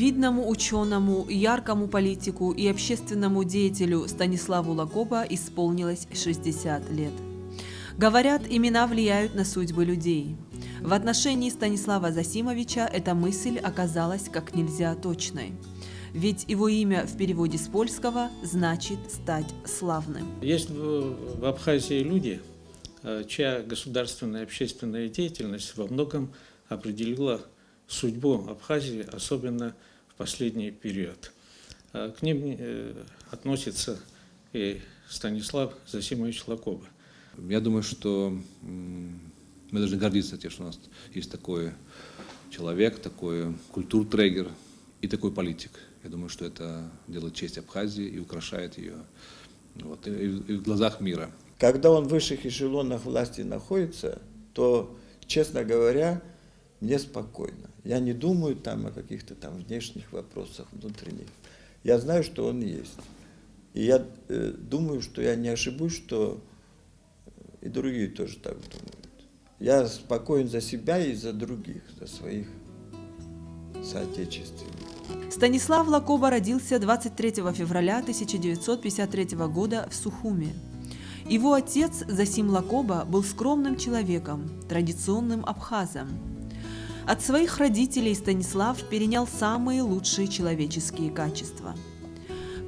Видному ученому, яркому политику и общественному деятелю Станиславу Лакоба исполнилось 60 лет. Говорят, имена влияют на судьбы людей. В отношении Станислава Зосимовича эта мысль оказалась как нельзя точной. Ведь его имя в переводе с польского значит «стать славным». Есть в Абхазии люди, чья государственная и общественная деятельность во многом определила судьбу Абхазии, особенно в последний период. К ним относится и Станислав Зосимович Лакоба. Я думаю, что мы должны гордиться тем, что у нас есть такой человек, такой культуртрегер и такой политик. Я думаю, что это делает честь Абхазии и украшает ее вот, и в глазах мира. Когда он в высших эшелонах власти находится, то, честно говоря, мне спокойно. Я не думаю там о каких-то там внешних вопросах, внутренних. Я знаю, что он есть. И я думаю, что я не ошибусь, что и другие тоже так думают. Я спокоен за себя и за других, за своих соотечественников. Станислав Лакоба родился 23 февраля 1953 года в Сухуме. Его отец Зосим Лакоба был скромным человеком, традиционным абхазом. От своих родителей Станислав перенял самые лучшие человеческие качества.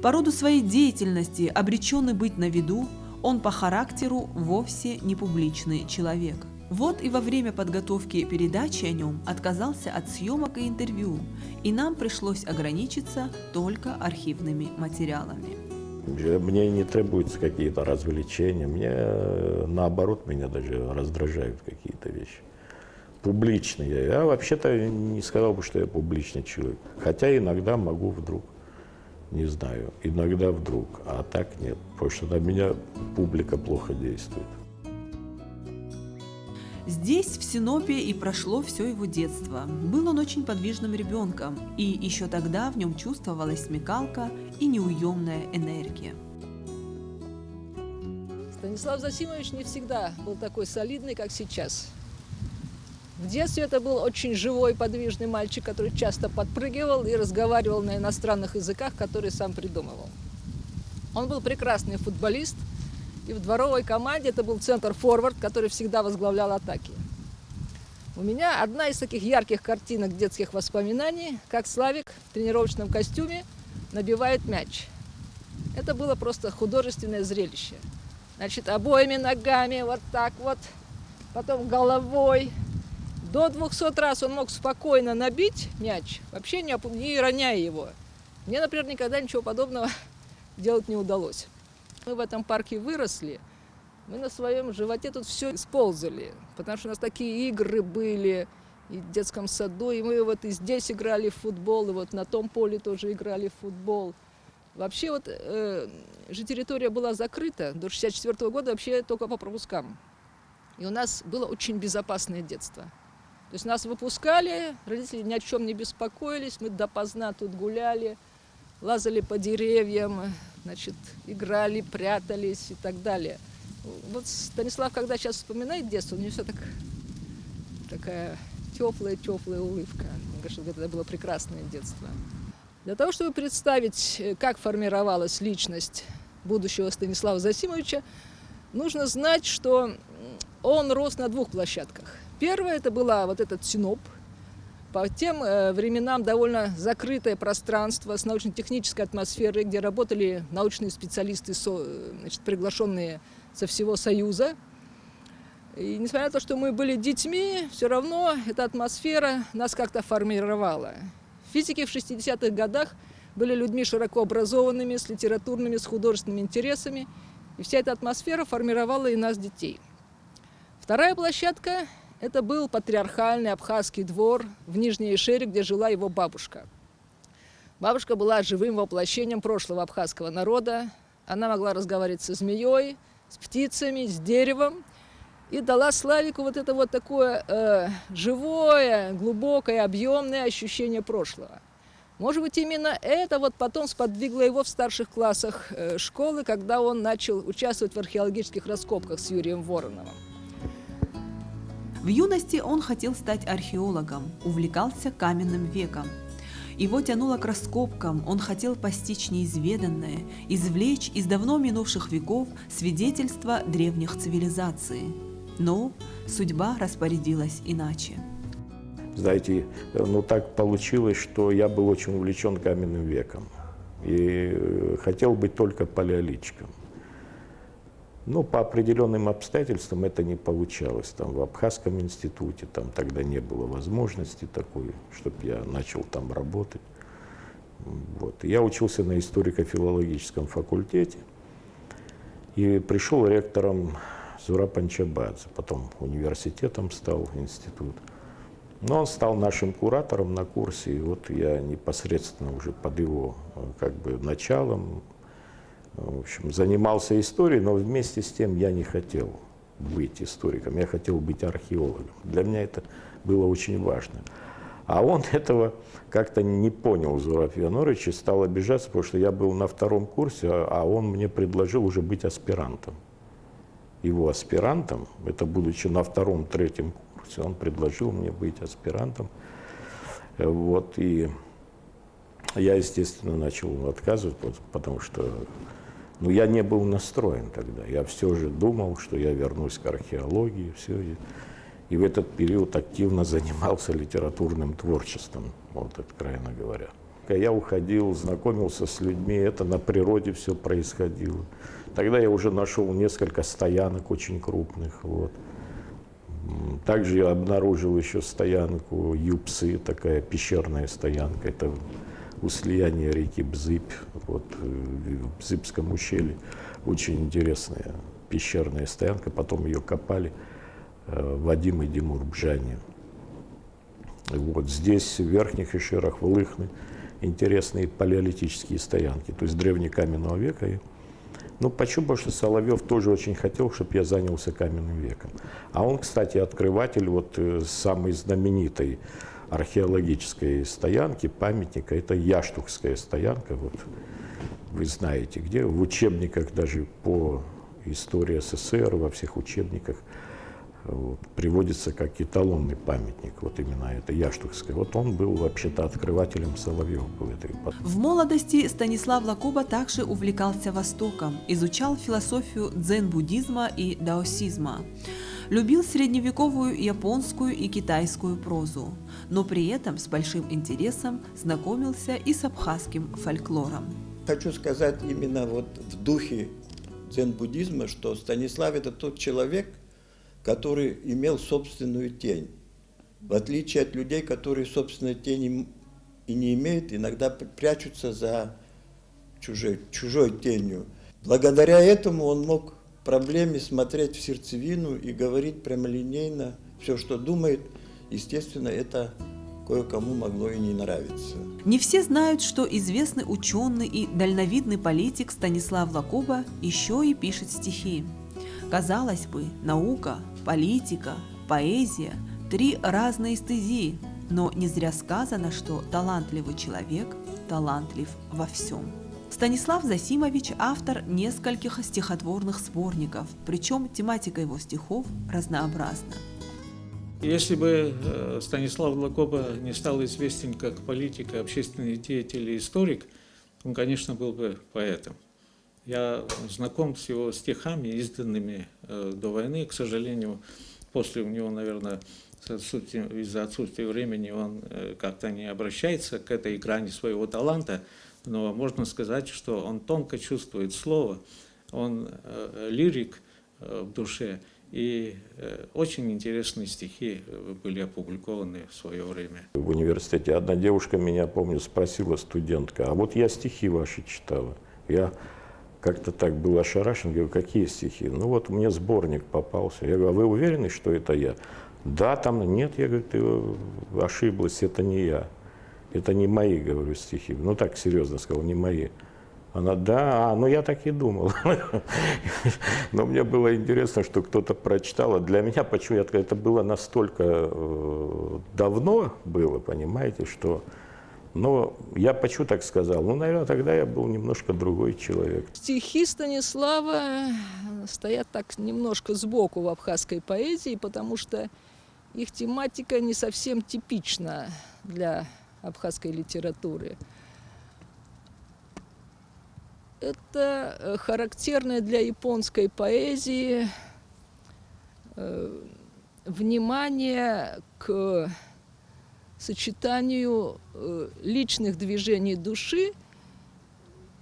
По роду своей деятельности, обреченный быть на виду, он по характеру вовсе не публичный человек. Вот и во время подготовки передачи о нем отказался от съемок и интервью, и нам пришлось ограничиться только архивными материалами. Мне не требуются какие-то развлечения, мне наоборот, меня даже раздражают какие-то вещи. Публичный я вообще-то не сказал бы, что я публичный человек, хотя иногда могу вдруг, не знаю, иногда вдруг, а так нет, потому что на меня публика плохо действует. Здесь, в Синопе, и прошло все его детство. Был он очень подвижным ребенком, и еще тогда в нем чувствовалась смекалка и неуемная энергия. Станислав Зосимович не всегда был такой солидный, как сейчас. В детстве это был очень живой, подвижный мальчик, который часто подпрыгивал и разговаривал на иностранных языках, которые сам придумывал. Он был прекрасный футболист, и в дворовой команде это был центр-форвард, который всегда возглавлял атаки. У меня одна из таких ярких картинок детских воспоминаний, как Славик в тренировочном костюме набивает мяч. Это было просто художественное зрелище. Значит, обоими ногами, вот так вот, потом головой. До 200 раз он мог спокойно набить мяч, вообще не роняя его. Мне, например, никогда ничего подобного делать не удалось. Мы в этом парке выросли, мы на своем животе тут все исползали, потому что у нас такие игры были и в детском саду, и мы вот и здесь играли в футбол, и вот на том поле тоже играли в футбол. Вообще вот же территория была закрыта до 1964 года вообще только по пропускам. И у нас было очень безопасное детство. То есть нас выпускали, родители ни о чем не беспокоились, мы допоздна тут гуляли, лазали по деревьям, значит, играли, прятались и так далее. Вот Станислав, когда сейчас вспоминает детство, у него все такая теплая улыбка. Он говорит, что это было прекрасное детство. Для того, чтобы представить, как формировалась личность будущего Станислава Зосимовича, нужно знать, что он рос на двух площадках. Первая – это была вот этот Синоп. По тем временам довольно закрытое пространство с научно-технической атмосферой, где работали научные специалисты, значит, приглашенные со всего Союза. И несмотря на то, что мы были детьми, все равно эта атмосфера нас как-то формировала. Физики в 60-х годах были людьми широко образованными, с литературными, с художественными интересами. И вся эта атмосфера формировала и нас, детей. Вторая площадка – это был патриархальный абхазский двор в Нижней Эшере, где жила его бабушка. Бабушка была живым воплощением прошлого абхазского народа. Она могла разговаривать со змеей, с птицами, с деревом. И дала Славику вот это вот такое живое, глубокое, объемное ощущение прошлого. Может быть, именно это вот потом сподвигло его в старших классах школы, когда он начал участвовать в археологических раскопках с Юрием Вороновым. В юности он хотел стать археологом, увлекался каменным веком. Его тянуло к раскопкам, он хотел постичь неизведанное, извлечь из давно минувших веков свидетельства древних цивилизаций. Но судьба распорядилась иначе. Знаете, ну так получилось, что я был очень увлечен каменным веком и хотел быть только палеолитиком. Но по определенным обстоятельствам это не получалось. Там в Абхазском институте там тогда не было возможности такой, чтобы я начал там работать. Вот. Я учился на историко-филологическом факультете и пришел ректором Зураб Чабадзе, потом университетом стал институт. Но он стал нашим куратором на курсе, и вот я непосредственно уже под его как бы началом, в общем, занимался историей, но вместе с тем я не хотел быть историком, я хотел быть археологом. Для меня это было очень важно. А он этого как-то не понял, Зураб Янурович, и стал обижаться, потому что я был на втором курсе, а он мне предложил уже быть аспирантом. Его аспирантом, это будучи на втором-третьем курсе, он предложил мне быть аспирантом. Вот, и я, естественно, начал отказывать, потому что я не был настроен тогда. Я все же думал, что я вернусь к археологии, все. И в этот период активно занимался литературным творчеством, вот, откровенно говоря. Я уходил, знакомился с людьми, это на природе все происходило. Тогда я уже нашел несколько стоянок очень крупных. Вот. Также я обнаружил еще стоянку Юпсы, такая пещерная стоянка. Это у слияния реки Бзыбь, вот, в Бзыбском ущелье. Очень интересная пещерная стоянка. Потом ее копали Вадим и Димур Бжани. Вот здесь, в Верхних Ишерах, в Лыхны, интересные палеолитические стоянки, то есть древнекаменного века. Ну, почему? Потому что Соловьев тоже очень хотел, чтобы я занялся каменным веком. А он, кстати, открыватель вот самой знаменитой археологической стоянки, памятника, это Яштухская стоянка, вот вы знаете где, в учебниках даже по истории СССР, во всех учебниках вот, приводится как эталонный памятник, вот именно это Яштухская. Вот он был вообще-то открывателем, Соловьев был этой. В молодости Станислав Лакоба также увлекался Востоком, изучал философию дзен-буддизма и даосизма. Любил средневековую японскую и китайскую прозу, но при этом с большим интересом знакомился и с абхазским фольклором. Хочу сказать именно вот в духе дзен-буддизма, что Станислав – это тот человек, который имел собственную тень. В отличие от людей, которые собственной тени и не имеют, иногда прячутся за чужой тенью. Благодаря этому он мог в проблеме смотреть в сердцевину и говорить прямолинейно все, что думает. Естественно, это кое-кому могло и не нравиться. Не все знают, что известный ученый и дальновидный политик Станислав Лакоба еще и пишет стихи. Казалось бы, наука, политика, поэзия – три разные стези, но не зря сказано, что талантливый человек талантлив во всем. Станислав Зосимович – автор нескольких стихотворных сборников, причем тематика его стихов разнообразна. Если бы Станислав Лакоба не стал известен как политик, общественный деятель и историк, он, конечно, был бы поэтом. Я знаком с его стихами, изданными до войны. К сожалению, после у него, наверное, из-за отсутствия времени он как-то не обращается к этой грани своего таланта, но можно сказать, что он тонко чувствует слово, он лирик в душе, и очень интересные стихи были опубликованы в свое время. В университете одна девушка меня, помню, спросила, студентка, а вот я стихи ваши читала. Я как-то так был ошарашен, говорю, какие стихи? Ну вот мне сборник попался. Я говорю, а вы уверены, что это я? Да, там нет, я говорю, ты ошиблась, это не я. Это не мои, говорю, стихи. Ну так серьезно сказал, не мои. Она, да, ну я так и думал. Но мне было интересно, что кто-то прочитал. А для меня, почему это было настолько давно было, понимаете, что... Но я почему так сказал? Ну, наверное, тогда я был немножко другой человек. Стихи Станислава стоят так немножко сбоку в абхазской поэзии, потому что их тематика не совсем типична для абхазской литературы. Это характерное для японской поэзии внимание к сочетанию личных движений души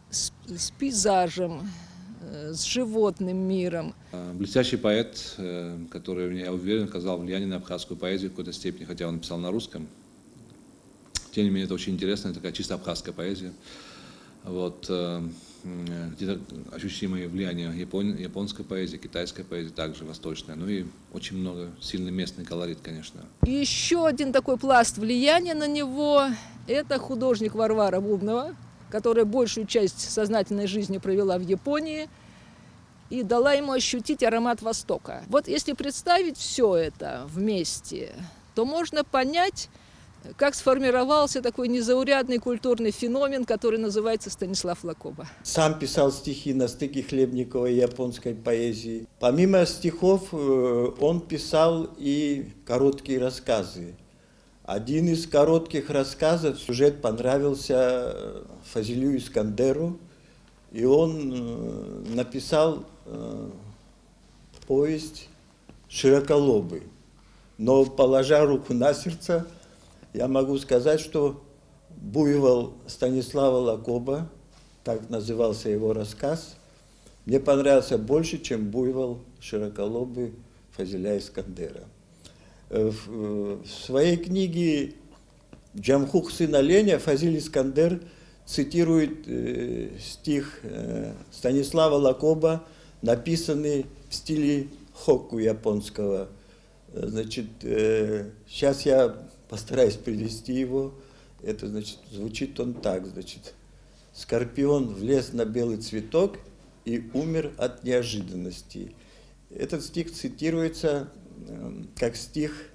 с пейзажем, с животным миром. Блестящий поэт, который, я уверен, оказал влияние на абхазскую поэзию в какой-то степени, хотя он написал на русском. Тем не менее, это очень интересная, такая чисто абхазская поэзия. Вот, где-то ощущимое влияние японской поэзии, китайской поэзии, также восточной. Ну и очень много сильный местный колорит, конечно. И еще один такой пласт влияния на него – это художник Варвара Бубнова, которая большую часть сознательной жизни провела в Японии и дала ему ощутить аромат Востока. Вот если представить все это вместе, то можно понять, как сформировался такой незаурядный культурный феномен, который называется Станислав Лакоба. Сам писал стихи на стыке Хлебникова и японской поэзии. Помимо стихов он писал и короткие рассказы. Один из коротких рассказов, сюжет понравился Фазилю Искандеру, и он написал повесть «Широколобый». Но, положа руку на сердце, я могу сказать, что «Буйвол» Станислава Лакоба, так назывался его рассказ, мне понравился больше, чем «Буйвол» Широколобый Фазиля Искандера. В своей книге «Джамхух, сын оленя» Фазиль Искандер цитирует стих Станислава Лакоба, написанный в стиле хокку японского. Значит, сейчас я постараюсь привести его. Это, значит, звучит он так, значит. «Скорпион влез на белый цветок и умер от неожиданности». Этот стих цитируется как стих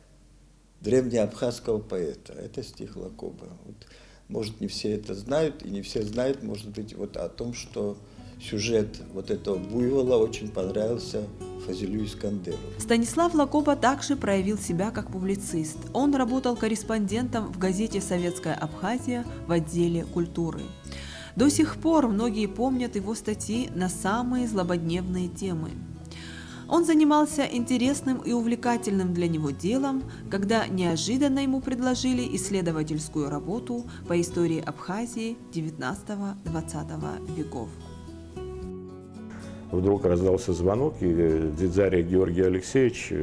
древнеабхазского поэта. Это стих Лакоба. Вот, может, не все это знают, и не все знают, может быть, вот о том, что сюжет вот этого буйвола очень понравился Фазилю Искандеру. Станислав Лакоба также проявил себя как публицист. Он работал корреспондентом в газете «Советская Абхазия» в отделе культуры. До сих пор многие помнят его статьи на самые злободневные темы. Он занимался интересным и увлекательным для него делом, когда неожиданно ему предложили исследовательскую работу по истории Абхазии XIX-XX веков. Вдруг раздался звонок, и Дзидзария Георгий Алексеевич,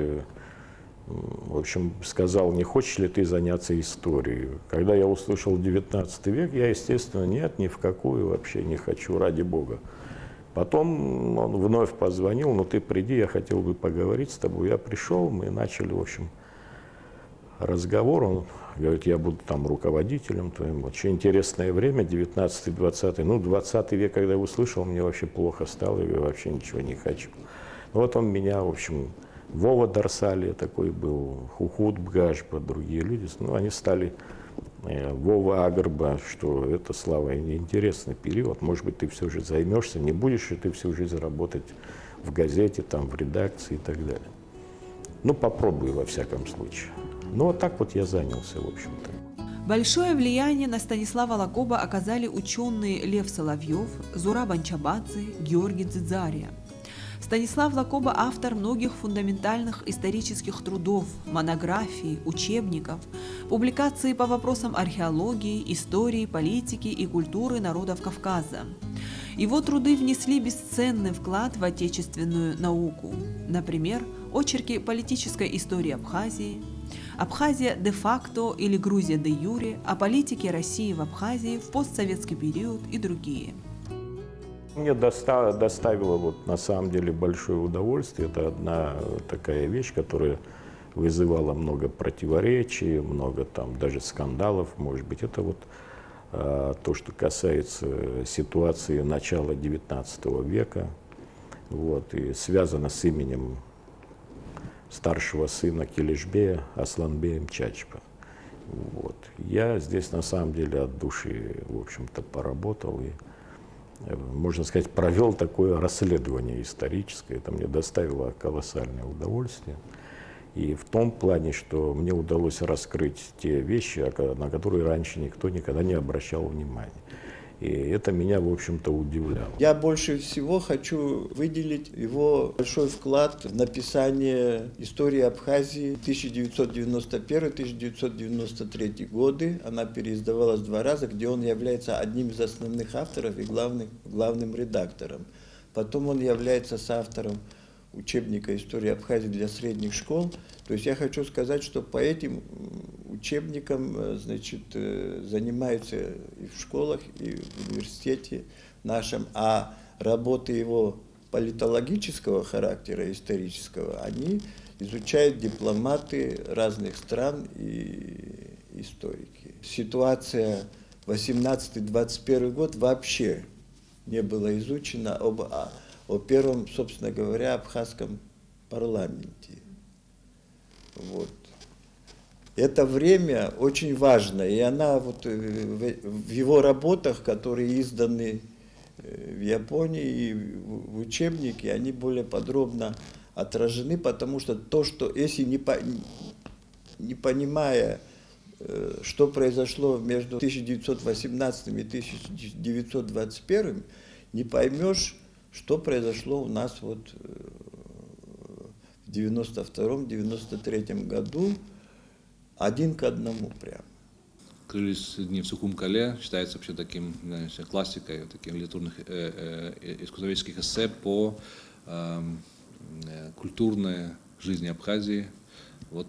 в общем, сказал: не хочешь ли ты заняться историей? Когда я услышал 19 век, я, естественно, нет, ни в какую вообще не хочу, ради Бога. Потом он вновь позвонил: ну ты приди, я хотел бы поговорить с тобой. Я пришел, мы начали, в общем, разговор. Он говорит: я буду там руководителем твоим. Очень интересное время, 19-20. Ну, 20 век, когда я услышал, мне вообще плохо стало, я вообще ничего не хочу. Ну, вот он меня, в общем, Вова Дарсалия такой был, Хухут Бгашба, другие люди, ну, они стали... Вова Агарба, что это, Слава, интересный период, может быть, ты все же займешься, не будешь ли ты всю жизнь работать в газете, там, в редакции и так далее. Ну, попробуй, во всяком случае. Ну, вот так вот я занялся, в общем-то. Большое влияние на Станислава Лакоба оказали ученые Лев Соловьев, Зураб Анчабадзе, Георгий Дзидзария. Станислав Лакоба – автор многих фундаментальных исторических трудов, монографий, учебников, публикаций по вопросам археологии, истории, политики и культуры народов Кавказа. Его труды внесли бесценный вклад в отечественную науку. Например, очерки политической истории Абхазии, Абхазия де-факто или Грузия де-юре, о политике России в Абхазии в постсоветский период и другие. Мне доставило вот на самом деле большое удовольствие. Это одна такая вещь, которая вызывала много противоречий, много там даже скандалов, может быть. Это вот то, что касается ситуации начала XIX века, вот, и связано с именем старшего сына Келешбея Асланбеем Чачпа. Вот. Я здесь на самом деле от души, в общем-то, поработал и, можно сказать, провел такое расследование историческое. Это мне доставило колоссальное удовольствие. И в том плане, что мне удалось раскрыть те вещи, на которые раньше никто никогда не обращал внимания. И это меня, в общем-то, удивляло. Я больше всего хочу выделить его большой вклад в написание истории Абхазии 1991-1993 годы. Она переиздавалась 2 раза, где он является одним из основных авторов и главным редактором. Потом он является соавтором учебника «История Абхазии» для средних школ. То есть я хочу сказать, что по этим учебникам, значит, занимаются и в школах, и в университете нашем. А работы его политологического характера, исторического, они изучают дипломаты разных стран и историки. Ситуация 18-21 год вообще не была изучена о первом, собственно говоря, абхазском парламенте. Вот. Это время очень важно, и она вот в его работах, которые изданы в Японии и в учебнике, они более подробно отражены, потому что то, что если не понимая, что произошло между 1918 и 1921, не поймешь, что произошло у нас вот в 92-93 году, 1 к 1 прям. Открылись дни в Сухум-Кале, считается вообще таким, знаете, классикой, таким литературных искусствоведческих эссе по культурной жизни Абхазии вот,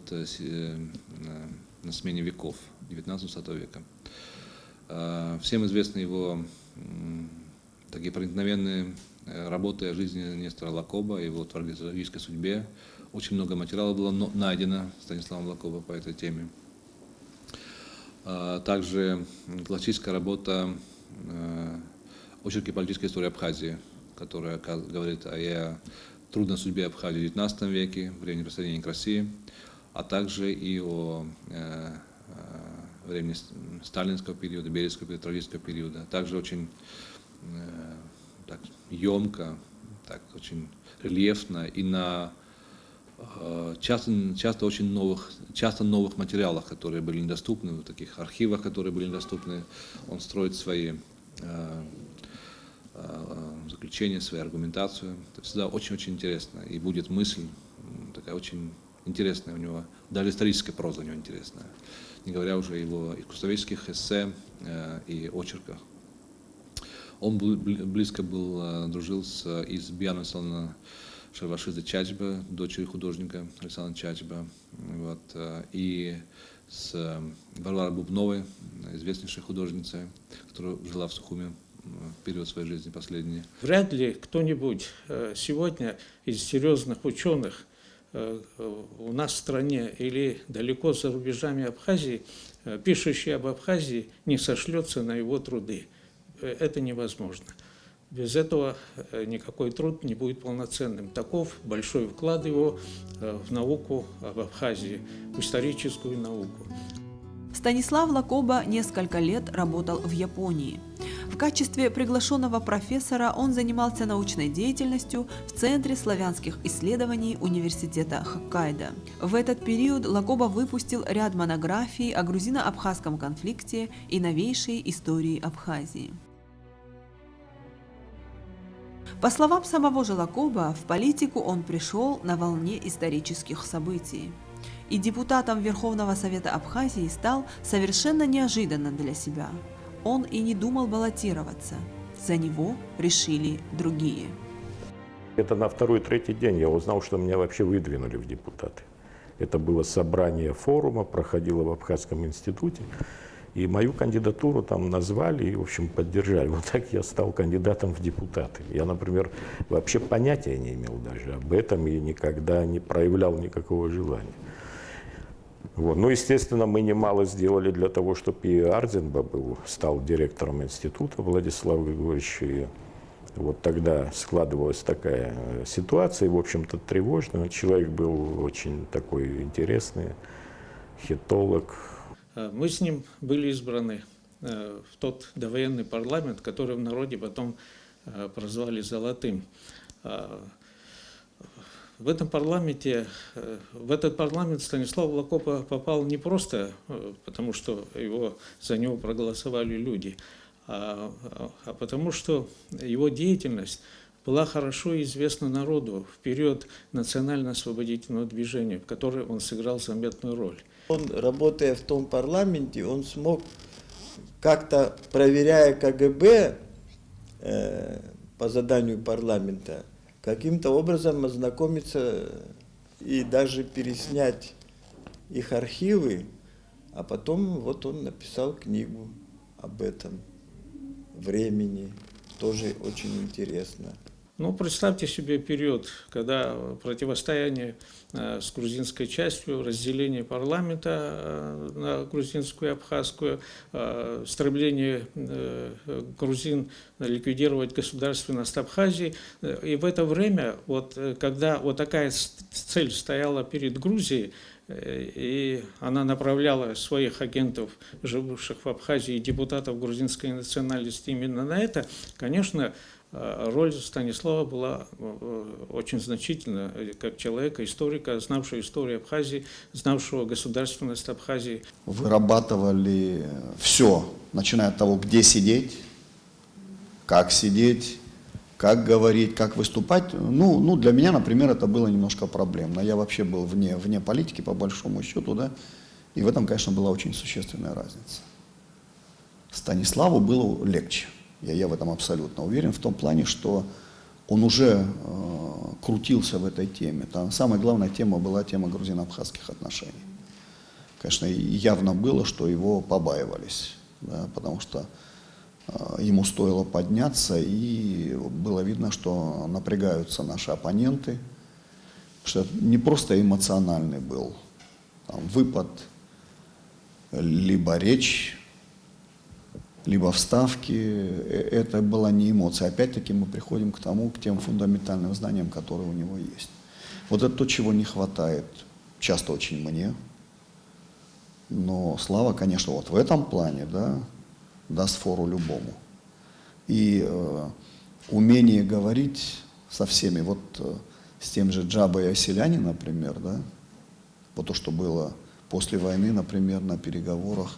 на смене веков, 19-20 века. Всем известны его такие проникновенные работы о жизни Нестора Лакоба, его трагической судьбе. Очень много материала было найдено Станиславом Лакоба по этой теме. Также классическая работа «Очерки политической истории Абхазии», которая говорит о трудной судьбе Абхазии в XIX веке, времени присоединения к России, а также и о времени сталинского периода, бериевского периода, трагического периода. Также очень так, емко, так, очень рельефно и на часто очень новых материалах, которые были недоступны, в таких архивах, которые были недоступны, он строит свои заключения, свою аргументацию. Это всегда очень-очень интересно. И будет мысль такая очень интересная у него, даже историческая проза у него интересная, не говоря уже о его искусствоведческих эссе и очерках. Он близко дружил и с Бьяной Александровной Шервашидзе Чачба, дочерью художника Александра Чачба, вот, и с Варварой Бубновой, известнейшей художницей, которая жила в Сухуме в период своей жизни последний. Вряд ли кто-нибудь сегодня из серьезных ученых у нас в стране или далеко за рубежами Абхазии, пишущий об Абхазии, не сошлется на его труды. Это невозможно. Без этого никакой труд не будет полноценным. Таков большой вклад его в науку об Абхазии, в историческую науку. Станислав Лакоба несколько лет работал в Японии. В качестве приглашенного профессора он занимался научной деятельностью в Центре славянских исследований Университета Хоккайдо. В этот период Лакоба выпустил ряд монографий о грузино-абхазском конфликте и новейшей истории Абхазии. По словам самого же Лакоба, в политику он пришел на волне исторических событий. И депутатом Верховного Совета Абхазии стал совершенно неожиданно для себя. Он и не думал баллотироваться. За него решили другие. Это на 2-3 день я узнал, что меня вообще выдвинули в депутаты. Это было собрание форума, проходило в Абхазском институте. И мою кандидатуру там назвали и, в общем, поддержали. Вот так я стал кандидатом в депутаты. Я, например, вообще понятия не имел даже об этом и никогда не проявлял никакого желания. Вот. Ну, естественно, мы немало сделали для того, чтобы и Ардзинба стал директором института, Владислав Григорьевич. И вот тогда складывалась такая ситуация, в общем-то, тревожная. Человек был очень такой интересный, хитолог. Мы с ним были избраны в тот довоенный парламент, который в народе потом прозвали «золотым». В этом парламенте, в этот парламент Станислав Лакоба попал не просто потому, что за него проголосовали люди, а потому что его деятельность была хорошо известна народу в период национально-освободительного движения, в которой он сыграл заметную роль. Он, работая в том парламенте, он смог как-то, проверяя КГБ по заданию парламента, каким-то образом ознакомиться и даже переснять их архивы, а потом вот он написал книгу об этом времени, тоже очень интересно. Ну, представьте себе период, когда противостояние с грузинской частью, разделение парламента на грузинскую и абхазскую, стремление грузин ликвидировать государственность Абхазии. И в это время, когда вот такая цель стояла перед Грузией, и она направляла своих агентов, живущих в Абхазии, депутатов грузинской национальности именно на это, конечно, роль Станислава была очень значительна, как человека, историка, знавшего историю Абхазии, знавшего государственность Абхазии. Вырабатывали все, начиная от того, где сидеть, как говорить, как выступать. Ну, для меня, например, это было немножко проблемно. Я вообще был вне политики, по большому счету, да, и в этом, конечно, была очень существенная разница. Станиславу было легче. Я в этом абсолютно уверен, в том плане, что он уже крутился в этой теме. Там самая главная тема была тема грузино-абхазских отношений. Конечно, явно было, что его побаивались, да, потому что ему стоило подняться, и было видно, что напрягаются наши оппоненты, что не просто эмоциональный был там, выпад, либо речь, либо вставки, это была не эмоция. Опять-таки мы приходим к тем фундаментальным знаниям, которые у него есть. Вот это то, чего не хватает часто очень мне. Но Слава, конечно, вот в этом плане, да, даст фору любому. И умение говорить со всеми, вот с тем же Джабой Оселяни, например, да, вот то, что было после войны, например, на переговорах,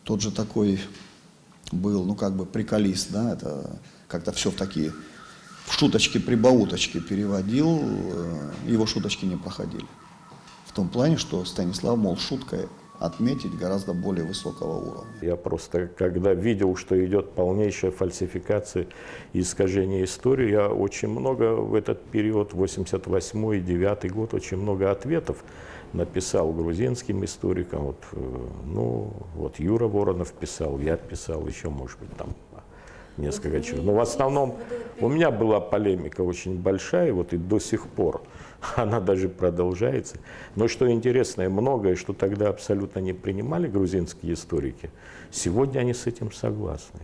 тот же такой был, ну, как бы приколист, да, это как-то все в шуточки-прибауточки переводил, его шуточки не проходили. В том плане, что Станислав мог шуткой отметить гораздо более высокого уровня. Я просто, когда видел, что идет полнейшая фальсификация и искажение истории, я очень много в этот период, 88-й, 9-й год, очень много ответов написал грузинским историкам. Вот Юра Воронов писал, я писал, еще, может быть, там несколько человек. Но в основном у меня была полемика очень большая, вот и до сих пор она даже продолжается. Но что интересно, многое, что тогда абсолютно не принимали грузинские историки, сегодня они с этим согласны.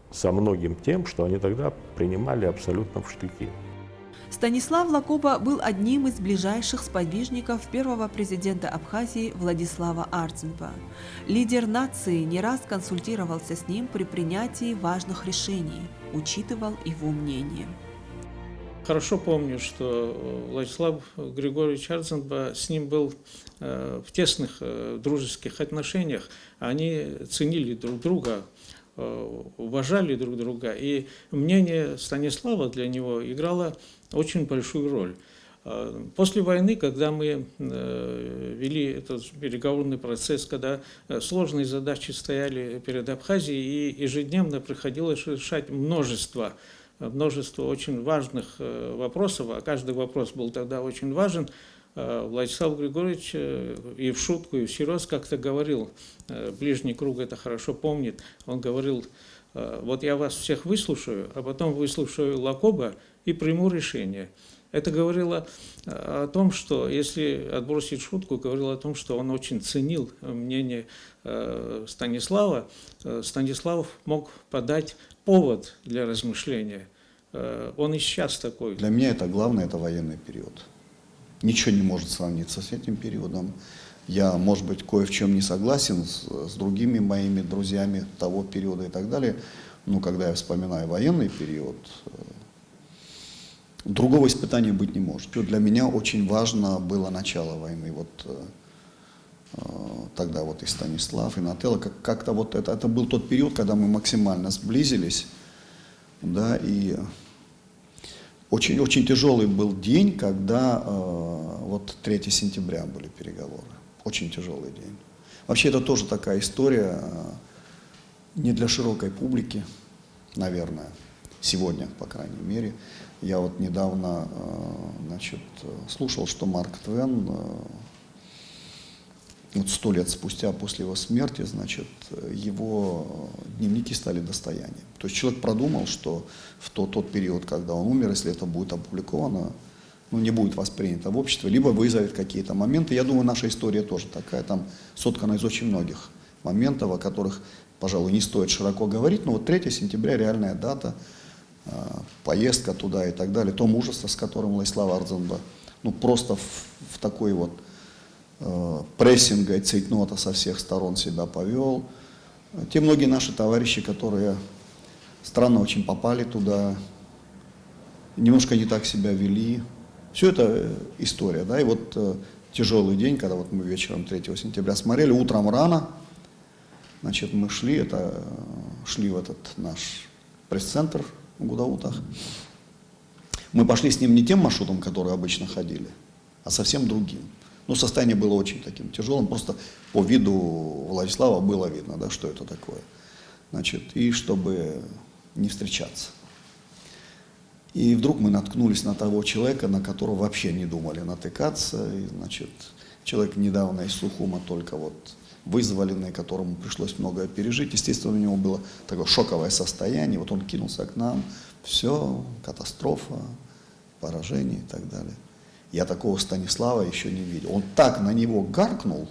Со многим тем, что они тогда принимали абсолютно в штыки. Станислав Лакоба был одним из ближайших сподвижников первого президента Абхазии Владислава Артемпа. Лидер нации не раз консультировался с ним при принятии важных решений, учитывал его мнение. Хорошо помню, что Владислав Григорьевич Артемпа с ним был в тесных дружеских отношениях. Они ценили друг друга, уважали друг друга, и мнение Станислава для него играло очень большую роль. После войны, когда мы вели этот переговорный процесс, когда сложные задачи стояли перед Абхазией, и ежедневно приходилось решать множество очень важных вопросов, а каждый вопрос был тогда очень важен, Владислав Григорьевич и в шутку, и всерьез как-то говорил, ближний круг это хорошо помнит, он говорил: вот я вас всех выслушаю, а потом выслушаю Лакоба и приму решение. Это говорило о том, что, если отбросить шутку, говорило о том, что он очень ценил мнение Станислава. Станислав мог подать повод для размышления. Он и сейчас такой. Для меня это главное, это военный период. Ничего не может сравниться с этим периодом. Я, может быть, кое в чем не согласен с другими моими друзьями того периода и так далее. Но когда я вспоминаю военный период, Другого испытания быть не может. Для меня очень важно было начало войны. Тогда и Станислав, и Нателла, как-то это был тот период, когда мы максимально сблизились, да, и очень, очень тяжелый был день, когда 3 сентября были переговоры. Очень тяжелый день. Вообще это тоже такая история не для широкой публики, наверное, сегодня, по крайней мере. Я недавно, слушал, что Марк Твен 100 лет спустя после его смерти, его дневники стали достоянием. То есть человек продумал, что в тот период, когда он умер, если это будет опубликовано, не будет воспринято в обществе, либо вызовет какие-то моменты. Я думаю, наша история тоже такая, там соткана из очень многих моментов, о которых, пожалуй, не стоит широко говорить, но 3 сентября реальная дата, поездка туда и так далее, то мужество, с которым Владислав Ардзенба, просто в такой прессинга и цейтнота со всех сторон себя повел. Те многие наши товарищи, которые странно очень попали туда, немножко не так себя вели. Все это история, да, и тяжелый день, когда мы вечером 3 сентября смотрели, утром рано, мы шли в этот наш пресс-центр в Гудаутах. Мы пошли с ним не тем маршрутом, который обычно ходили, а совсем другим. Состояние было очень таким тяжелым, просто по виду Владислава было видно, да, что это такое. И чтобы не встречаться. И вдруг мы наткнулись на того человека, на которого вообще не думали натыкаться. И, человек недавно из Сухума только вызволенный, которому пришлось многое пережить. Естественно, у него было такое шоковое состояние. Он кинулся к нам. Все, катастрофа, поражение и так далее. Я такого Станислава еще не видел. Он так на него гаркнул,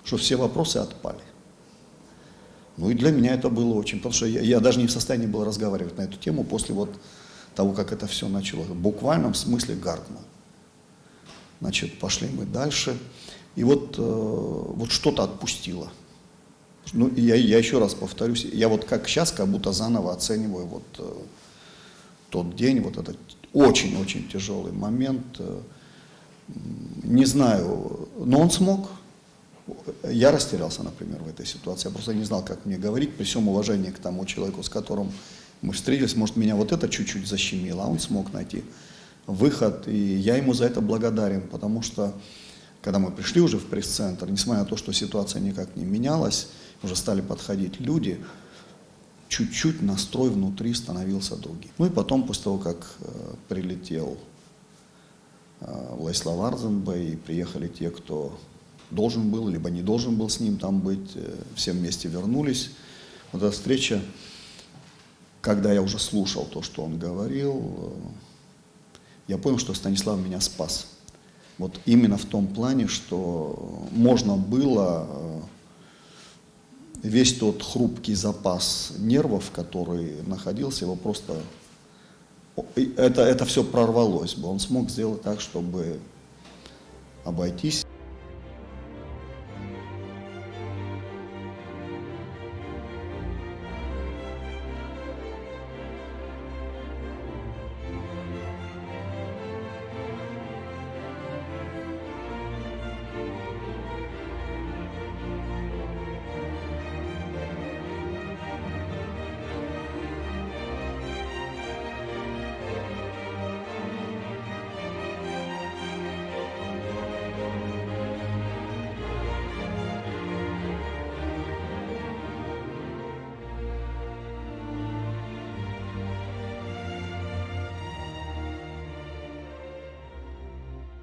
что все вопросы отпали. И для меня это было очень, потому что я даже не в состоянии был разговаривать на эту тему после того, как это все началось. В буквальном смысле гаркнул. Пошли мы дальше. И что-то отпустило. Я еще раз повторюсь, я как сейчас, как будто заново оцениваю тот день, этот очень-очень тяжелый момент. Не знаю, но он смог. Я растерялся, например, в этой ситуации. Я просто не знал, как мне говорить, при всем уважении к тому человеку, с которым мы встретились. Может, меня это чуть-чуть защемило, а он смог найти выход. И я ему за это благодарен, потому что, когда мы пришли уже в пресс-центр, несмотря на то, что ситуация никак не менялась, уже стали подходить люди, чуть-чуть настрой внутри становился другим. И потом, после того, как прилетел Владислав Ардзенба, и приехали те, кто должен был, либо не должен был с ним там быть, все вместе вернулись. Эта встреча, когда я уже слушал то, что он говорил, я понял, что Станислав меня спас. Именно в том плане, что можно было весь тот хрупкий запас нервов, который находился, его просто... Это все прорвалось бы. Он смог сделать так, чтобы обойтись.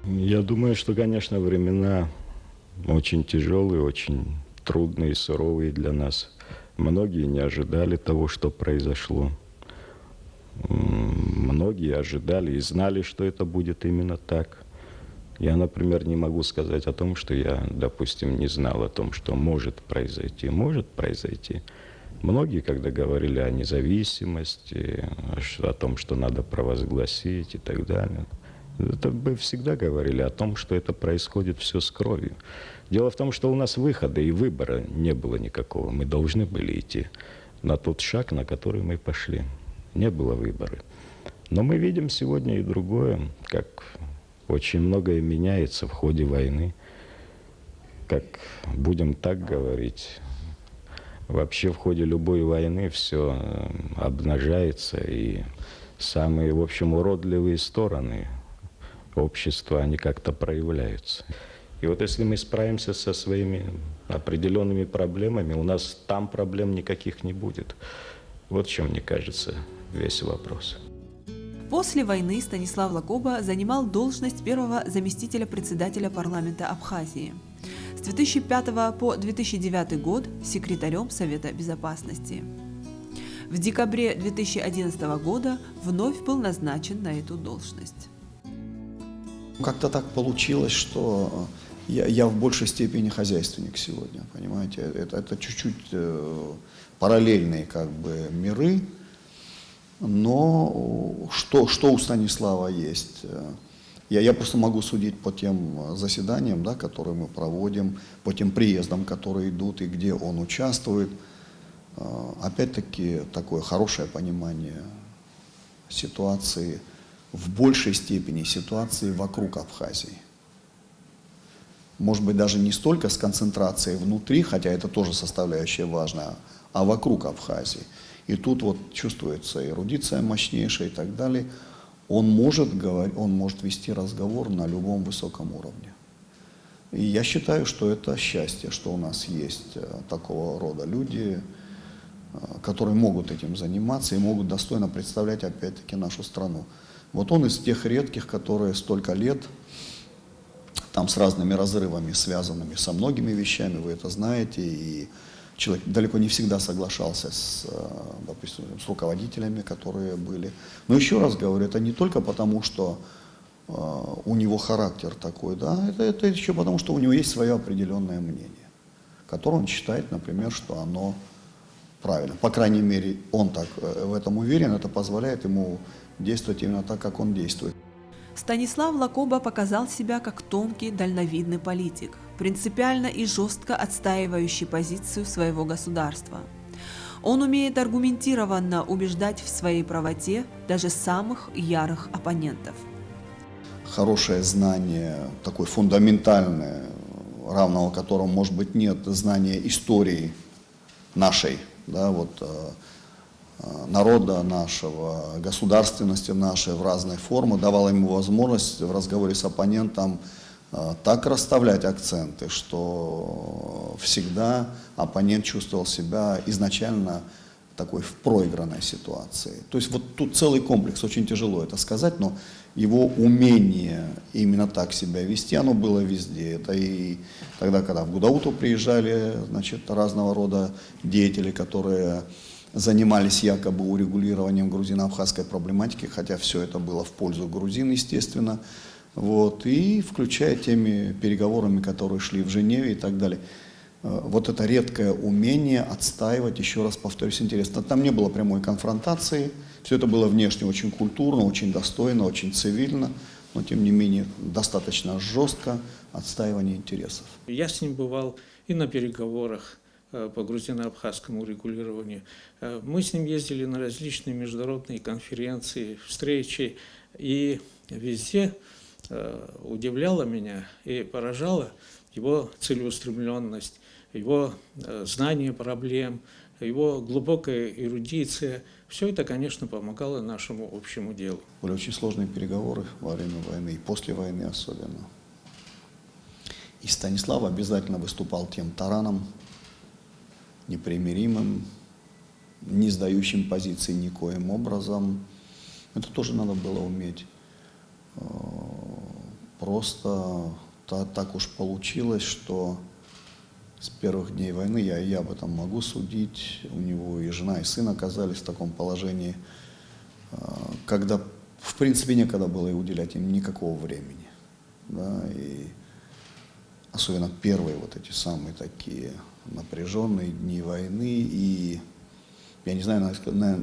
Я думаю, что, конечно, времена очень тяжелые, очень трудные и суровые для нас. Многие не ожидали того, что произошло. Многие ожидали и знали, что это будет именно так. Я, например, не могу сказать о том, что я, допустим, не знал о том, что может произойти. Может произойти. Многие, когда говорили о независимости, о том, что надо провозгласить и так далее, это бы всегда говорили о том, что это происходит все с кровью. Дело в том, что у нас выхода и выбора не было никакого. Мы должны были идти на тот шаг, на который мы пошли. Не было выбора. Но мы видим сегодня и другое, как очень многое меняется в ходе войны, как, будем так говорить, вообще в ходе любой войны все обнажается, и самые, в общем, уродливые стороны общества, они как-то проявляются. И вот если мы справимся со своими определенными проблемами, у нас там проблем никаких не будет. Вот в чем, мне кажется, весь вопрос. После войны Станислав Лакоба занимал должность первого заместителя председателя парламента Абхазии. С 2005 по 2009 год секретарем Совета Безопасности. В декабре 2011 года вновь был назначен на эту должность. Как-то так получилось, что я в большей степени хозяйственник сегодня, понимаете. Это чуть-чуть параллельные как бы миры, но что у Станислава есть? Я просто могу судить по тем заседаниям, да, которые мы проводим, по тем приездам, которые идут и где он участвует. Опять-таки такое хорошее понимание ситуации, в большей степени ситуации вокруг Абхазии. Может быть, даже не столько с концентрацией внутри, хотя это тоже составляющая важная, а вокруг Абхазии. И тут вот чувствуется эрудиция мощнейшая и так далее. Он может вести разговор на любом высоком уровне. И я считаю, что это счастье, что у нас есть такого рода люди, которые могут этим заниматься и могут достойно представлять, опять-таки, нашу страну. Вот он из тех редких, которые столько лет, там с разными разрывами, связанными со многими вещами, вы это знаете, и человек далеко не всегда соглашался допустим, с руководителями, которые были. Но еще раз говорю, это не только потому, что у него характер такой, да, это еще потому, что у него есть свое определенное мнение, которое он считает, например, что оно правильно. По крайней мере, он так в этом уверен, это позволяет ему действовать именно так, как он действует. Станислав Лакоба показал себя как тонкий, дальновидный политик, принципиально и жестко отстаивающий позицию своего государства. Он умеет аргументированно убеждать в своей правоте даже самых ярых оппонентов. Хорошее знание, такое фундаментальное, равного которому, может быть, нет, знание истории нашей, да, вот, народа нашего, государственности нашей в разной форме, давала ему возможность в разговоре с оппонентом так расставлять акценты, что всегда оппонент чувствовал себя изначально такой в проигранной ситуации. То есть вот тут целый комплекс, очень тяжело это сказать, но его умение именно так себя вести, оно было везде. Это и тогда, когда в Гудауту приезжали, значит, разного рода деятели, которые занимались якобы урегулированием грузино-абхазской проблематики, хотя все это было в пользу грузин, естественно, вот, и включая теми переговорами, которые шли в Женеве и так далее. Вот это редкое умение отстаивать, еще раз повторюсь, интересно. Там не было прямой конфронтации, все это было внешне очень культурно, очень достойно, очень цивильно, но тем не менее достаточно жестко отстаивание интересов. Я с ним бывал и на переговорах по грузино-абхазскому урегулированию. Мы с ним ездили на различные международные конференции, встречи, и везде удивляло меня и поражало его целеустремленность, его знание проблем, его глубокая эрудиция. Все это, конечно, помогало нашему общему делу. Были очень сложные переговоры во время войны и после войны особенно. И Станислав обязательно выступал тем тараном, непримиримым, не сдающим позиции никоим образом. Это тоже надо было уметь. Просто так уж получилось, что с первых дней войны, я об этом могу судить, у него и жена, и сын оказались в таком положении, когда, в принципе, некогда было и уделять им никакого времени. Да, и особенно первые вот эти самые такие напряженные дни войны, и я не знаю,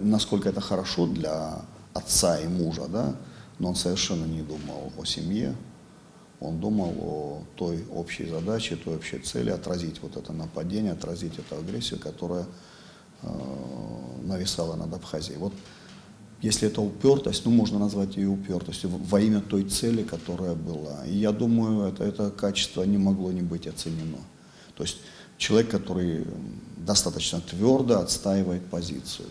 насколько это хорошо для отца и мужа, да, но он совершенно не думал о семье. Он думал о той общей задаче, той общей цели отразить вот это нападение, отразить эту агрессию, которая нависала над Абхазией. Вот если это упертость, ну, можно назвать ее упертостью во имя той цели, которая была. И я думаю, это качество не могло не быть оценено. То есть человек, который достаточно твердо отстаивает позицию.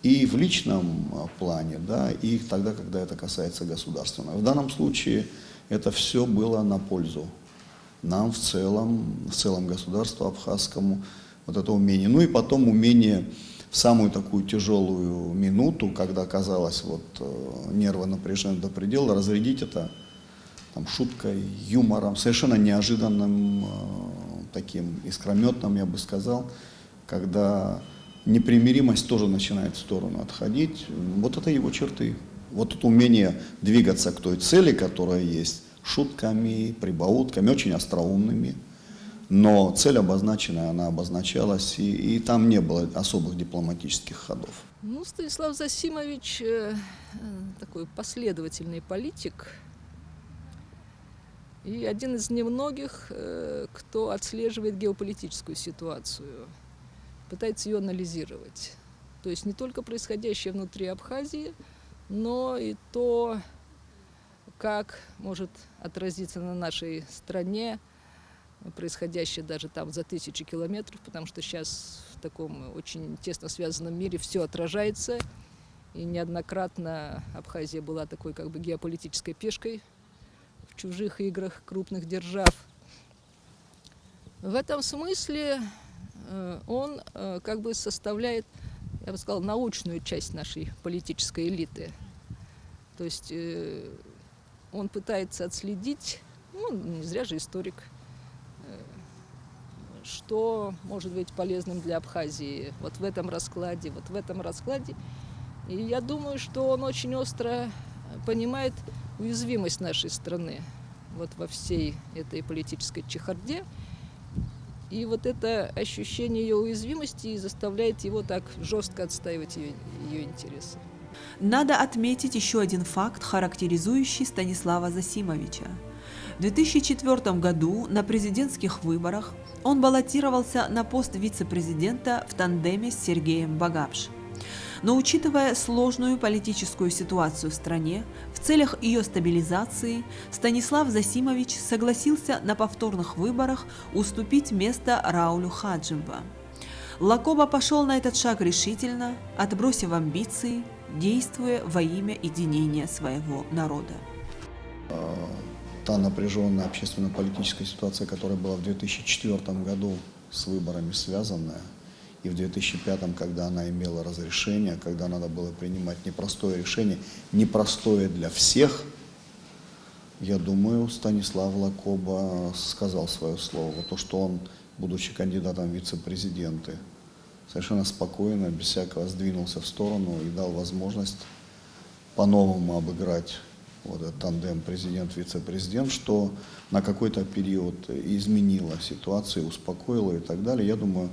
И в личном плане, да, и тогда, когда это касается государственного. В данном случае это все было на пользу нам в целом государству абхазскому, вот это умение. Ну и потом умение в самую такую тяжелую минуту, когда казалось вот нервы напряжены до предела, разрядить это там, шуткой, юмором, совершенно неожиданным, таким искрометным, я бы сказал, когда непримиримость тоже начинает в сторону отходить. Вот это его черты. Вот это умение двигаться к той цели, которая есть, шутками, прибаутками, очень остроумными. Но цель обозначенная, она обозначалась, и там не было особых дипломатических ходов. Ну, Станислав Засимович такой последовательный политик. И один из немногих, кто отслеживает геополитическую ситуацию, пытается ее анализировать. То есть не только происходящее внутри Абхазии, но и то, как может отразиться на нашей стране происходящее даже там за 1000 километров, потому что сейчас в таком очень тесно связанном мире все отражается. И неоднократно Абхазия была такой как бы геополитической пешкой в чужих играх крупных держав. В этом смысле он как бы составляет, я бы сказала, научную часть нашей политической элиты. То есть он пытается отследить, ну, не зря же историк, что может быть полезным для Абхазии вот в этом раскладе, вот в этом раскладе. И я думаю, что он очень остро понимает уязвимость нашей страны вот во всей этой политической чехарде. И вот это ощущение ее уязвимости заставляет его так жестко отстаивать ее интересы. Надо отметить еще один факт, характеризующий Станислава Засимовича. В 2004 году на президентских выборах он баллотировался на пост вице-президента в тандеме с Сергеем Багапш. Но учитывая сложную политическую ситуацию в стране, в целях ее стабилизации Станислав Засимович согласился на повторных выборах уступить место Раулю Хаджимба. Лакоба пошел на этот шаг решительно, отбросив амбиции, действуя во имя единения своего народа. Та напряженная общественно-политическая ситуация, которая была в 2004 году с выборами связанная, и в 2005, когда она имела разрешение, когда надо было принимать непростое решение, непростое для всех, я думаю, Станислав Лакоба сказал свое слово. Вот то, что он, будучи кандидатом в вице-президенты, совершенно спокойно, без всякого сдвинулся в сторону и дал возможность по-новому обыграть вот этот тандем президент-вице-президент, что на какой-то период изменило ситуацию, успокоило и так далее. Я думаю,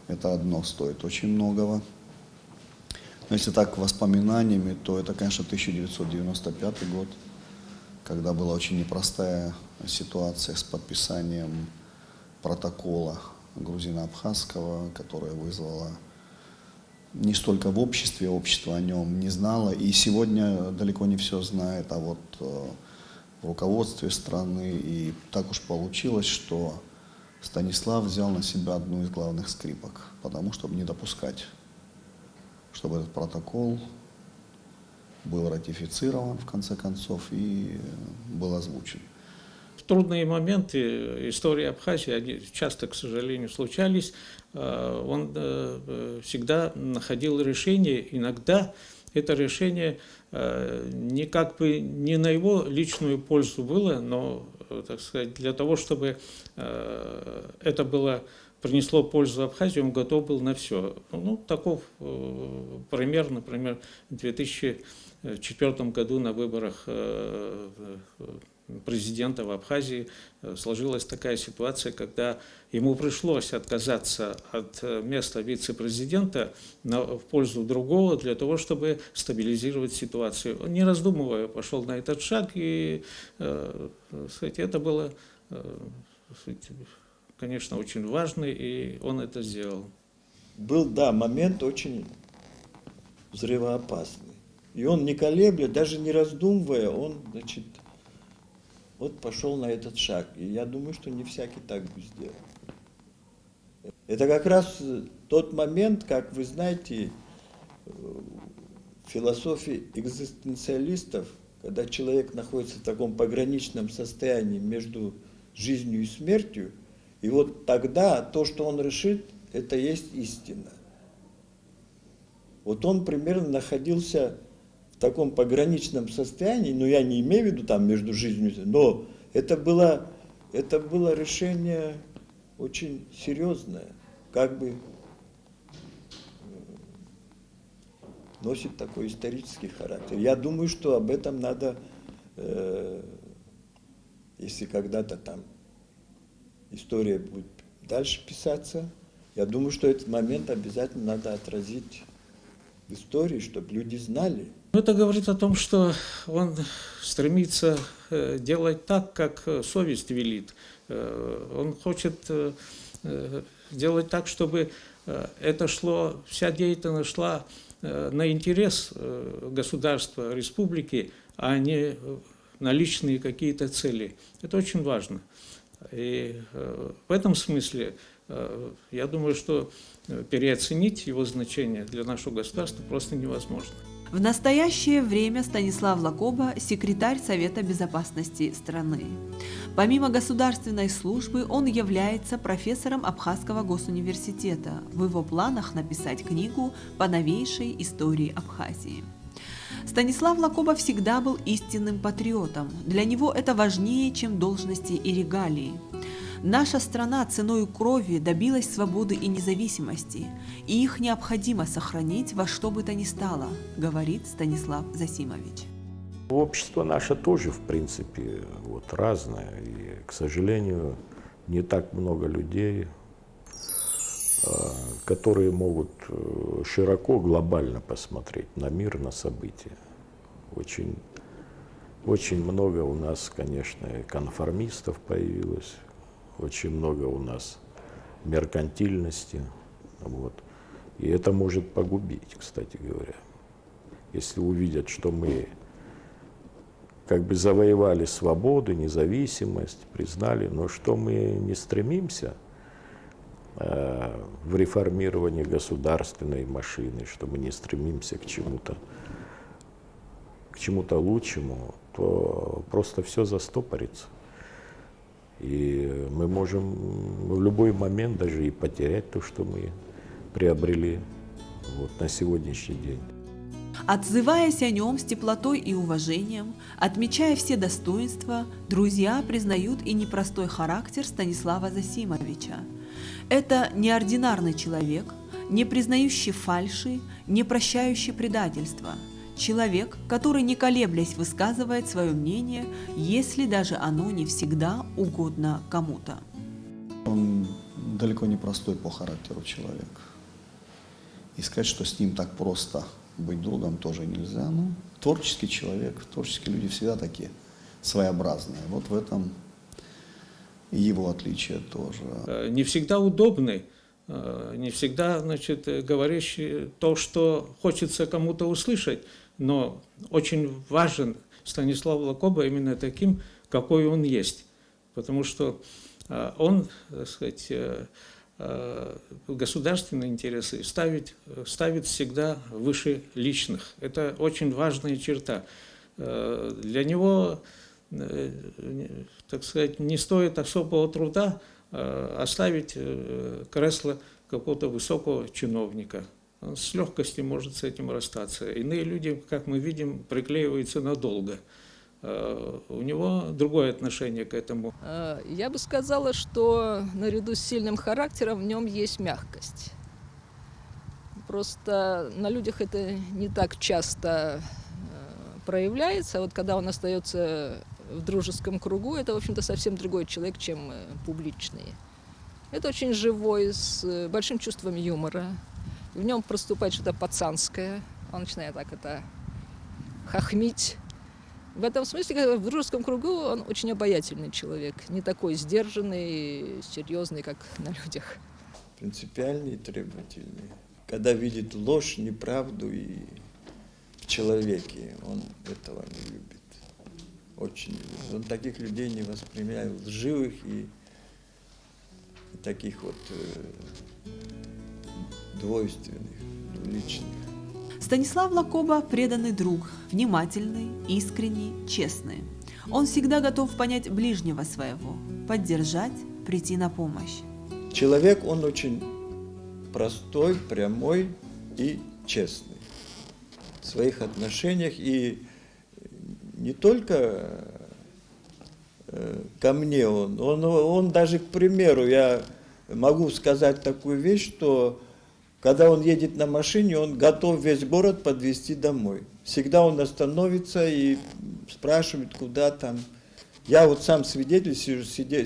это одно стоит очень многого. Но если так воспоминаниями, то это, конечно, 1995 год, когда была очень непростая ситуация с подписанием протокола грузино-абхазского, которая вызвала не столько в обществе, общество о нем не знало, и сегодня далеко не все знает, а вот в руководстве страны. И так уж получилось, что Станислав взял на себя одну из главных скрипок, потому чтобы не допускать, чтобы этот протокол был ратифицирован в конце концов и был озвучен. В трудные моменты истории Абхазии, они часто, к сожалению, случались, он всегда находил решение, иногда это решение не как бы не на его личную пользу было, но, так сказать, для того, чтобы это было, принесло пользу Абхазии, он готов был на все. Ну, таков пример, например, в 2004 году на выборах президента в Абхазии сложилась такая ситуация, когда ему пришлось отказаться от места вице-президента в пользу другого для того, чтобы стабилизировать ситуацию. Он, не раздумывая, пошел на этот шаг, и это было, конечно, очень важно, и он это сделал. Был, да, момент очень взрывоопасный. И он не колебля, даже не раздумывая, он, значит, вот пошел на этот шаг. И я думаю, что не всякий так бы сделал. Это как раз тот момент, как вы знаете, в философии экзистенциалистов, когда человек находится в таком пограничном состоянии между жизнью и смертью, и вот тогда то, что он решит, это есть истина. Вот он примерно находился в таком пограничном состоянии, но я не имею в виду там между жизнью и смертью, но это было решение очень серьезное, как бы носит такой исторический характер. Я думаю, что об этом надо, если когда-то там история будет дальше писаться, я думаю, что этот момент обязательно надо отразить в истории, чтобы люди знали. Это говорит о том, что он стремится делать так, как совесть велит. Он хочет делать так, чтобы это шло, вся деятельность шла на интерес государства, республики, а не на личные какие-то цели. Это очень важно. И в этом смысле я думаю, что переоценить его значение для нашего государства просто невозможно. В настоящее время Станислав Лакоба – секретарь Совета безопасности страны. Помимо государственной службы, он является профессором Абхазского госуниверситета. В его планах написать книгу по новейшей истории Абхазии. Станислав Лакоба всегда был истинным патриотом. Для него это важнее, чем должности и регалии. Наша страна ценой крови добилась свободы и независимости, и их необходимо сохранить во что бы то ни стало, говорит Станислав Засимович. Общество наше тоже, в принципе, вот, разное. И, к сожалению, не так много людей, которые могут широко, глобально посмотреть на мир, на события. Очень много у нас, конечно, конформистов появилось. Очень много у нас меркантильности, вот. И это может погубить, кстати говоря. Если увидят, что мы как бы завоевали свободу, независимость, признали, но что мы не стремимся в реформировании государственной машины, что мы не стремимся к чему-то лучшему, то просто все застопорится. И мы можем в любой момент даже и потерять то, что мы приобрели вот, на сегодняшний день. Отзываясь о нем с теплотой и уважением, отмечая все достоинства, друзья признают и непростой характер Станислава Засимовича. Это неординарный человек, не признающий фальши, не прощающий предательства. Человек, который не колеблясь высказывает свое мнение, если даже оно не всегда угодно кому-то. Он далеко не простой по характеру человек. И сказать, что с ним так просто быть другом, тоже нельзя. Ну, творческий человек, творческие люди всегда такие своеобразные. Вот в этом и его отличие тоже. Не всегда удобный, не всегда, значит, говорящий то, что хочется кому-то услышать, но очень важен Станислав Лакоба именно таким, какой он есть. Потому что он, так сказать, государственные интересы ставит всегда выше личных. Это очень важная черта. Для него, так сказать, не стоит особого труда оставить кресло какого-то высокого чиновника. Он с легкостью может с этим расстаться. Иные люди, как мы видим, приклеиваются надолго. У него другое отношение к этому. Я бы сказала, что наряду с сильным характером в нем есть мягкость. Просто на людях это не так часто проявляется. Вот когда он остается в дружеском кругу, это, в общем-то, совсем другой человек, чем публичный. Это очень живой, с большим чувством юмора. В нем проступает что-то пацанское. Он начинает так это хохмить. В этом смысле, в дружеском кругу он очень обаятельный человек. Не такой сдержанный, серьезный, как на людях. Принципиальный и требовательный. Когда видит ложь, неправду и в человеке. Он этого не любит. Очень не любит. Он таких людей не воспринимает, лживых и таких вот двойственных, двуличных. Станислав Лакоба – преданный друг, внимательный, искренний, честный. Он всегда готов понять ближнего своего, поддержать, прийти на помощь. Человек, он очень простой, прямой и честный в своих отношениях. И не только ко мне он даже, к примеру, я могу сказать такую вещь, что когда он едет на машине, он готов весь город подвезти домой. Всегда он остановится и спрашивает, куда там. Я вот сам свидетель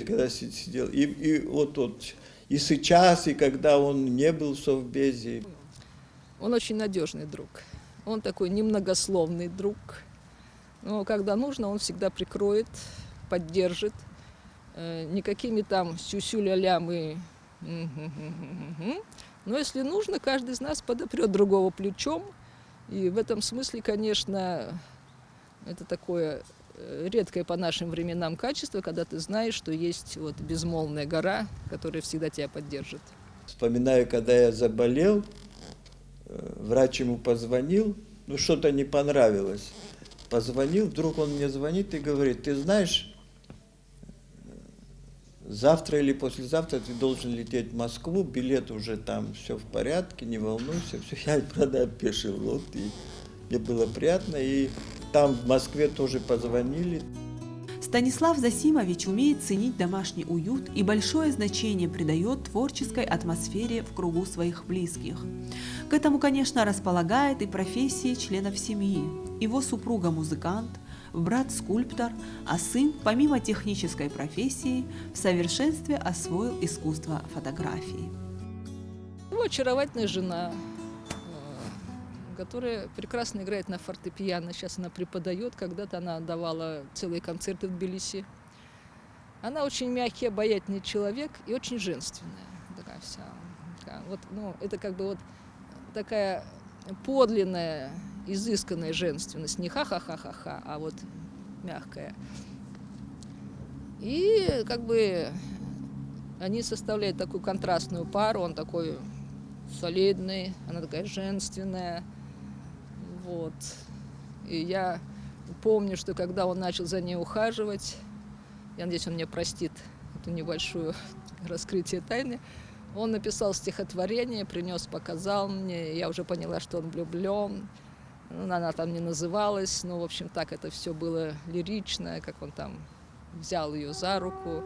когда сидел, и вот и сейчас, и когда он не был в Совбезе. Он очень надежный друг. Он такой немногословный друг. Но когда нужно, он всегда прикроет, поддержит. Никакими там сюсю-ля-ля мы... Но если нужно, каждый из нас подопрет другого плечом. И в этом смысле, конечно, это такое редкое по нашим временам качество, когда ты знаешь, что есть вот безмолвная гора, которая всегда тебя поддержит. Вспоминаю, когда я заболел, врач ему позвонил, что-то не понравилось. Позвонил, вдруг он мне звонит и говорит: ты знаешь, завтра или послезавтра ты должен лететь в Москву, билет уже там, все в порядке, не волнуйся. Все, я, правда, опешил. Вот, и мне было приятно. И там в Москве тоже позвонили. Станислав Засимович умеет ценить домашний уют и большое значение придает творческой атмосфере в кругу своих близких. К этому, конечно, располагает и профессии членов семьи. Его супруга – музыкант, брат – скульптор, а сын, помимо технической профессии, в совершенстве освоил искусство фотографии. Его очаровательная жена, которая прекрасно играет на фортепиано. Сейчас она преподает, когда-то она давала целые концерты в Тбилиси. Она очень мягкий, обаятельный человек и очень женственная. Такая вся. Вот, это как бы вот такая подлинная, изысканная женственность. Не ха-ха-ха-ха-ха, а вот мягкая. И как бы они составляют такую контрастную пару. Он такой солидный, она такая женственная. Вот. И я помню, что когда он начал за ней ухаживать, я надеюсь, он мне простит эту небольшую раскрытие тайны, он написал стихотворение, принес, показал мне, я уже поняла, что он влюблен. Она там не называлась, но, в общем, так это все было лирично, как он там взял ее за руку.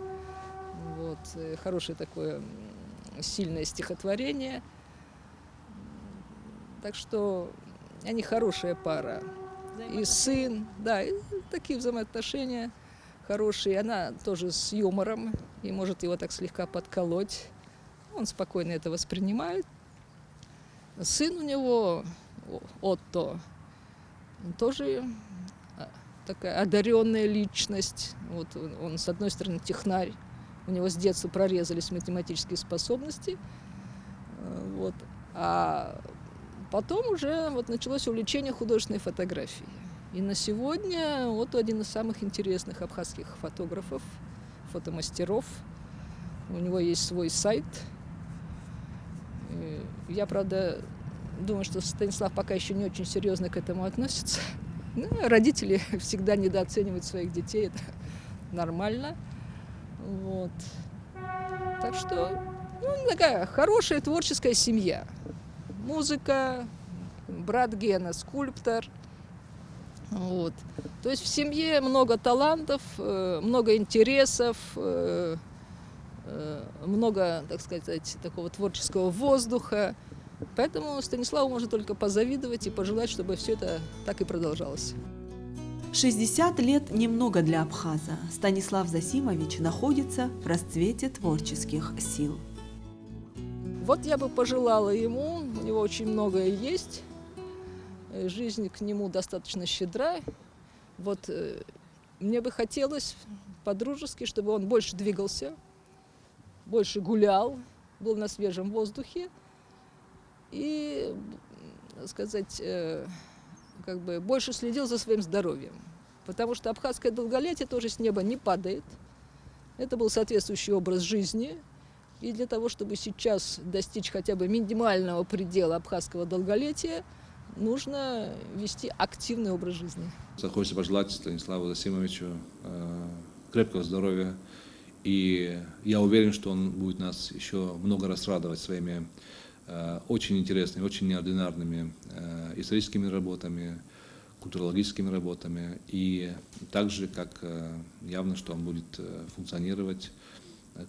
Вот. Хорошее такое сильное стихотворение. Так что они хорошая пара. И сын, да, и такие взаимоотношения хорошие. Она тоже с юмором и может его так слегка подколоть. Он спокойно это воспринимает. Сын у него, Отто, тоже такая одаренная личность. Вот он, с одной стороны, технарь. У него с детства прорезались математические способности. Вот. А потом уже вот началось увлечение художественной фотографией. И на сегодня вот один из самых интересных абхазских фотографов, фотомастеров. У него есть свой сайт. Я, правда, думаю, что Станислав пока еще не очень серьезно к этому относится. Но родители всегда недооценивают своих детей, это нормально. Вот. Так что, такая хорошая творческая семья. Музыка, брат Гена скульптор. Вот. То есть в семье много талантов, много интересов, много, так сказать, такого творческого воздуха. Поэтому Станиславу можно только позавидовать и пожелать, чтобы все это так и продолжалось. 60 лет немного для абхаза. Станислав Засимович находится в расцвете творческих сил. Вот я бы пожелала ему, у него очень многое есть, жизнь к нему достаточно щедра. Вот мне бы хотелось по-дружески, чтобы он больше двигался, больше гулял, был на свежем воздухе и, так сказать, как бы больше следил за своим здоровьем. Потому что абхазское долголетие тоже с неба не падает. Это был соответствующий образ жизни. И для того, чтобы сейчас достичь хотя бы минимального предела абхазского долголетия, нужно вести активный образ жизни. Хочется пожелать Станиславу Зосимовичу крепкого здоровья. И я уверен, что он будет нас еще много раз радовать своими очень интересными, очень неординарными историческими работами, культурологическими работами. И также, как явно, что он будет функционировать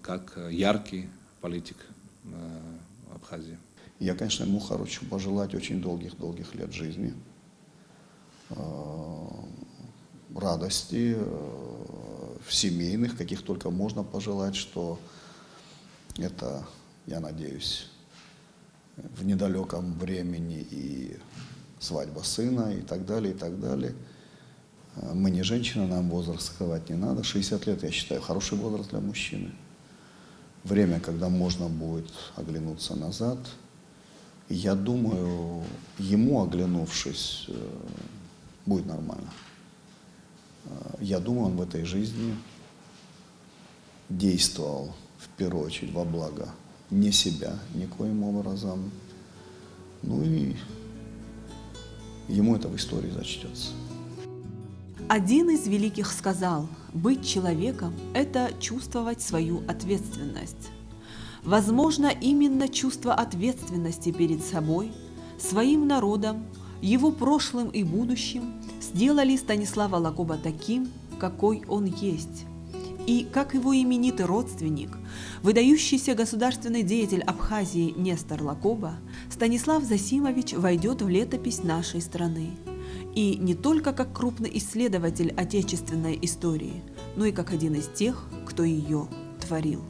как яркий политик Абхазии. Я, конечно, ему хочу пожелать очень долгих лет жизни, радости, семейных, каких только можно пожелать, что это, я надеюсь, в недалеком времени и свадьба сына и так далее, и так далее. Мы не женщины, нам возраст скрывать не надо. 60 лет, я считаю, хороший возраст для мужчины. Время, когда можно будет оглянуться назад. И я думаю, ему, оглянувшись, будет нормально. Я думаю, он в этой жизни действовал в первую очередь во благо не себя никоим образом. Ну и ему это в истории зачтется. Один из великих сказал: «Быть человеком – это чувствовать свою ответственность». Возможно, именно чувство ответственности перед собой, своим народом, его прошлым и будущим сделали Станислава Лакоба таким, какой он есть. И, как его именитый родственник, выдающийся государственный деятель Абхазии Нестор Лакоба, Станислав Зосимович войдет в летопись нашей страны. И не только как крупный исследователь отечественной истории, но и как один из тех, кто ее творил.